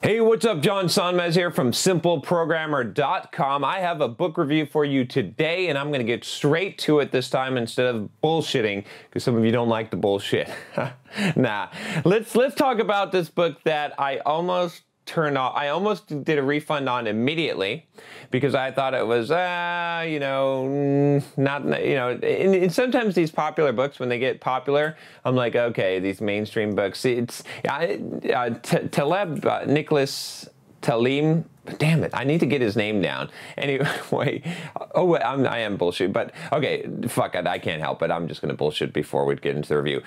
Hey, what's up? John Sonmez here from simpleprogrammer.com. I have a book review for you today, and I'm going to get straight to it this time instead of bullshitting, because some of you don't like the bullshit. Nah, let's talk about this book that I almost turned off. I almost did a refund on immediately because I thought it was, not, and sometimes these popular books, when they get popular, I'm like, okay, these mainstream books, it's Nicholas Talim. Damn it, I need to get his name down. Anyway, I am bullshit, but okay, fuck it, I can't help it. I'm just gonna bullshit before we get into the review.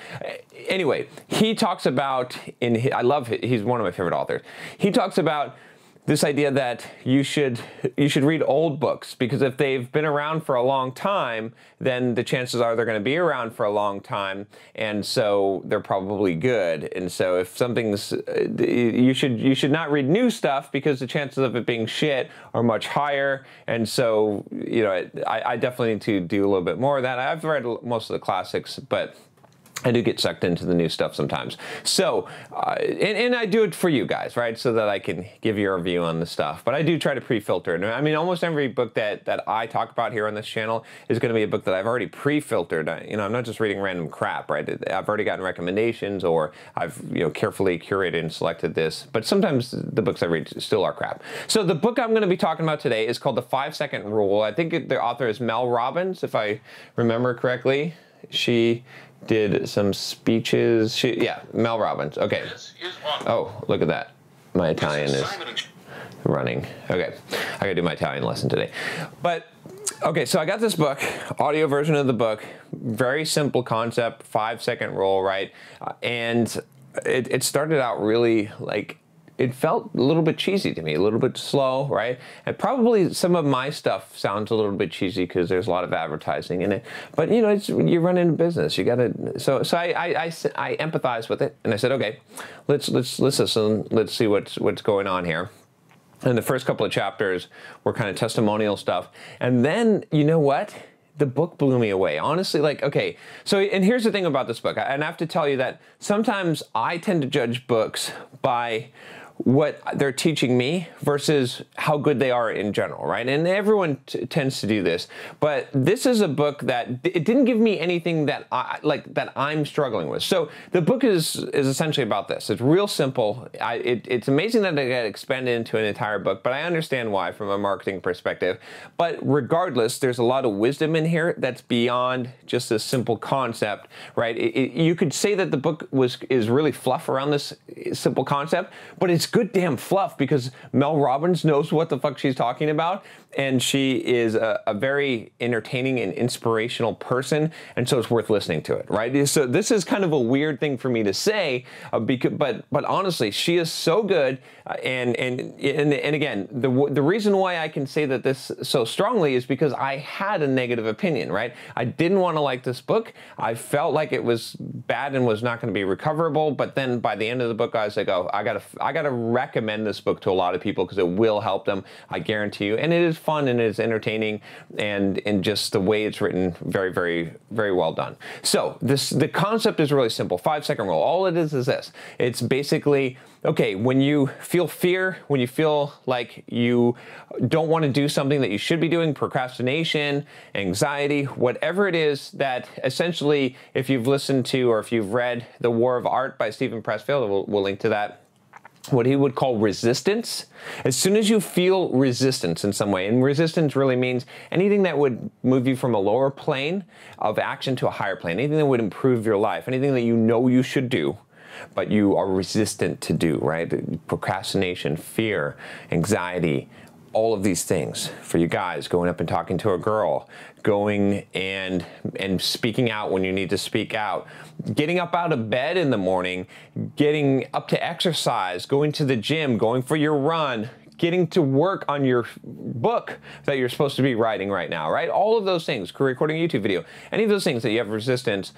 Anyway, he talks about, he's one of my favorite authors. He talks about this idea that you should read old books, because if they've been around for a long time, then the chances are they're going to be around for a long time, and so they're probably good. And so if something's, you should not read new stuff, because the chances of it being shit are much higher. And so, I definitely need to do a little bit more of that. I've read most of the classics, but I do get sucked into the new stuff sometimes. So, and I do it for you guys, right? So that I can give you a review on the stuff. But I do try to pre-filter. And I mean, almost every book that I talk about here on this channel is going to be a book that I've already pre-filtered. I'm not just reading random crap, right? I've already gotten recommendations, or I've, carefully curated and selected this. But sometimes the books I read still are crap. So the book I'm going to be talking about today is called The 5-Second Rule. I think the author is Mel Robbins, if I remember correctly. She did some speeches. Mel Robbins. Okay. Oh, look at that. My Italian is running. Okay. I gotta do my Italian lesson today. But, okay, so I got this book, audio version of the book, very simple concept, 5-second rule, right? And it started out really like, it felt a little bit cheesy to me, a little bit slow, right? And probably some of my stuff sounds a little bit cheesy because there's a lot of advertising in it. But you run into business. You gotta. So I empathize with it, and I said, okay, let's listen. Let's see what's going on here. And the first couple of chapters were kind of testimonial stuff, and then you know what? The book blew me away. Honestly, okay, so, and here's the thing about this book, and I have to tell you that sometimes I tend to judge books by what they're teaching me versus how good they are in general, right? And everyone tends to do this, but this is a book that it didn't give me anything that I'm struggling with. So the book is essentially about this. It's real simple. It's amazing that it got expanded into an entire book, but I understand why from a marketing perspective. But regardless, there's a lot of wisdom in here that's beyond just a simple concept, right? You could say that the book is really fluff around this simple concept, but it's good damn fluff, because Mel Robbins knows what the fuck she's talking about, and she is a very entertaining and inspirational person, and so it's worth listening to it, right? So this is kind of a weird thing for me to say, but honestly, she is so good, and again, the reason why I can say that this so strongly is because I had a negative opinion, right? I didn't want to like this book. I felt like it was bad and was not going to be recoverable, but then by the end of the book, I was like, oh, I gotta recommend this book to a lot of people because it will help them, I guarantee you. And it is fun, and it is entertaining, and just the way it's written, very, very, very well done. So the concept is really simple. 5-second rule. All it is this. It's basically, okay, when you feel fear, when you feel like you don't want to do something that you should be doing, procrastination, anxiety, whatever it is, that essentially, if you've listened to or if you've read The War of Art by Stephen Pressfield, we'll link to that, what he would call resistance. As soon as you feel resistance in some way, and resistance really means anything that would move you from a lower plane of action to a higher plane, anything that would improve your life, anything that you know you should do, but you are resistant to do, right? Procrastination, fear, anxiety, all of these things. For you guys, going up and talking to a girl, going and speaking out when you need to speak out, getting up out of bed in the morning, getting up to exercise, going to the gym, going for your run, getting to work on your book that you're supposed to be writing right now, right? All of those things, recording a YouTube video, any of those things that you have resistance.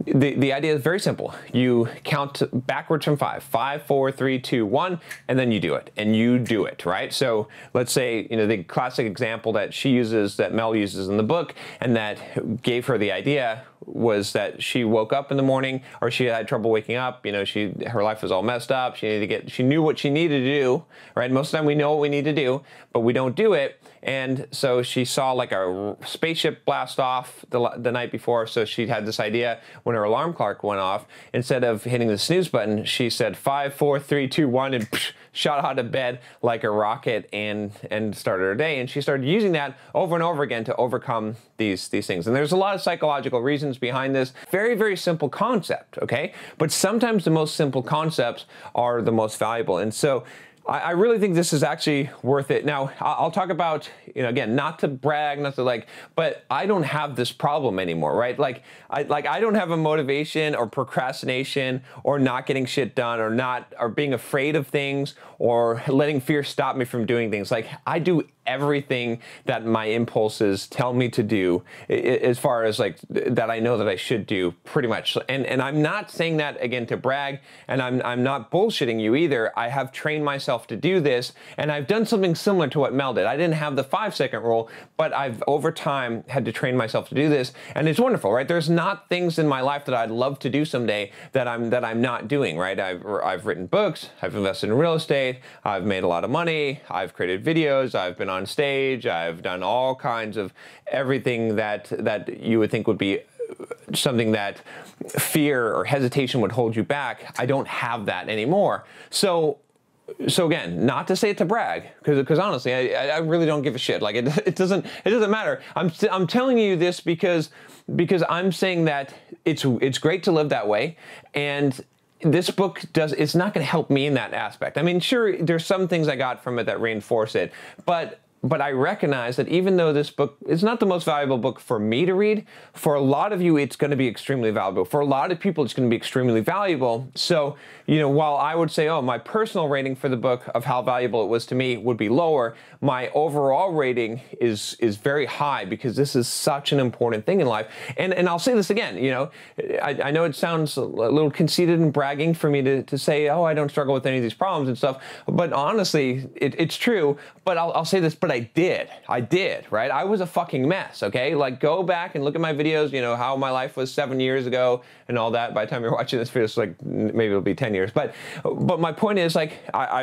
The idea is very simple. You count backwards from 5. 5, 4, 3, 2, 1, and then you do it. And you do it, right? So let's say, the classic example that she uses, that Mel uses in the book, and that gave her the idea was that she woke up in the morning, or she had trouble waking up. You know, her life was all messed up. She knew what she needed to do, right? Most of the time we know what we need to do, but we don't do it. And so she saw like a spaceship blast off the night before. So she had this idea when her alarm clock went off, instead of hitting the snooze button, she said 5, 4, 3, 2, 1, and shot out of bed like a rocket and started her day. And she started using that over and over again to overcome these things. And there's a lot of psychological reasons behind this. Very, very simple concept, okay? But sometimes the most simple concepts are the most valuable. And so I really think this is actually worth it. Now, I'll talk about, you know, again, not to brag, not to like, but I don't have this problem anymore, right? Like I don't have a motivation or procrastination or not getting shit done or being afraid of things or letting fear stop me from doing things. Like, I do everything that my impulses tell me to do, as far as like that I know that I should do, pretty much. And I'm not saying that again to brag, and I'm not bullshitting you either. I have trained myself to do this, and I've done something similar to what Mel did. I didn't have the 5-second rule, but I've over time had to train myself to do this, and it's wonderful, right? There's not things in my life that I'd love to do someday that I'm not doing, right? I've written books, I've invested in real estate, I've made a lot of money, I've created videos, I've been on stage, I've done all kinds of everything that you would think would be something that fear or hesitation would hold you back. I don't have that anymore. So again, not to say it to brag, because honestly, I really don't give a shit. Like it doesn't matter. I'm telling you this because I'm saying that it's great to live that way, and this book it's not going to help me in that aspect. I mean, sure, there's some things I got from it that reinforce it, but I recognize that even though this book is not the most valuable book for me to read, for a lot of you, it's going to be extremely valuable. For a lot of people, it's going to be extremely valuable. So, you know, while I would say, oh, my personal rating for the book of how valuable it was to me would be lower, my overall rating is very high, because this is such an important thing in life. And I'll say this again, you know, I know it sounds a little conceited and bragging for me to say, oh, I don't struggle with any of these problems and stuff. But honestly, it's true. But I'll say this, but I did, right? I was a fucking mess, okay? Like, go back and look at my videos, you know, how my life was 7 years ago and all that. By the time you're watching this video, it's like, maybe it'll be 10 years. But my point is, like,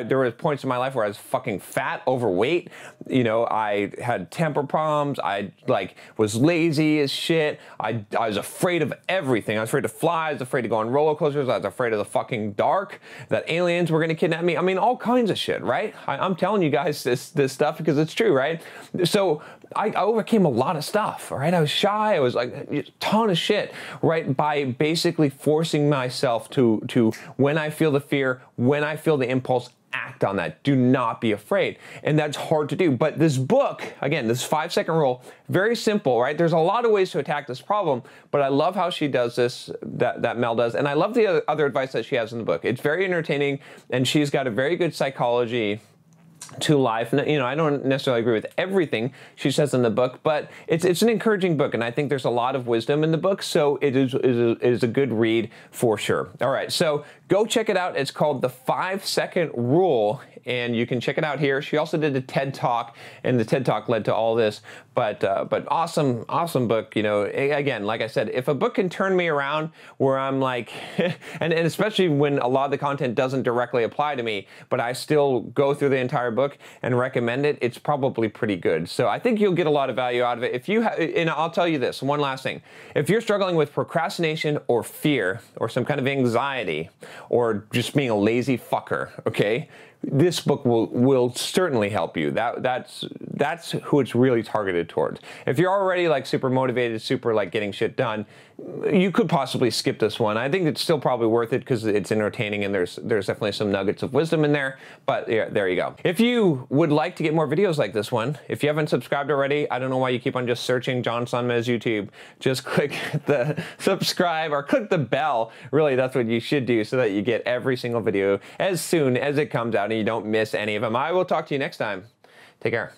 there were points in my life where I was fucking fat, overweight, you know, I had temper problems, I, like, was lazy as shit, I was afraid of everything. I was afraid to fly, I was afraid to go on roller coasters, I was afraid of the fucking dark, that aliens were gonna kidnap me. I mean, all kinds of shit, right? I'm telling you guys this stuff because it's true, right? So I overcame a lot of stuff, all right? I was shy, I was like a ton of shit, right? By basically forcing myself to when I feel the fear, when I feel the impulse, act on that. Do not be afraid. And that's hard to do. But this book, again, this 5-second rule, very simple, right? There's a lot of ways to attack this problem, but I love how she does this, that Mel does. And I love the other advice that she has in the book. It's very entertaining, and she's got a very good psychology to life. You know, I don't necessarily agree with everything she says in the book, but it's an encouraging book, and I think there's a lot of wisdom in the book, so it is a good read for sure. All right, so go check it out. It's called The 5-Second Rule, and you can check it out here. She also did a TED Talk, and the TED Talk led to all this, but awesome book. You know, again, like I said, if a book can turn me around where I'm like, and especially when a lot of the content doesn't directly apply to me, but I still go through the entire book and recommend it, it's probably pretty good. So I think you'll get a lot of value out of it. If you and I'll tell you this, one last thing. If you're struggling with procrastination or fear or some kind of anxiety or just being a lazy fucker, okay, this book will certainly help you. That's who it's really targeted towards. If you're already like super motivated, super like getting shit done, you could possibly skip this one. I think it's still probably worth it because it's entertaining and there's definitely some nuggets of wisdom in there. But yeah, there you go. If you would like to get more videos like this one, if you haven't subscribed already, I don't know why you keep on just searching John Sonmez YouTube. Just click the subscribe or click the bell. Really, that's what you should do so that you get every single video as soon as it comes out and you don't miss any of them. I will talk to you next time. Take care.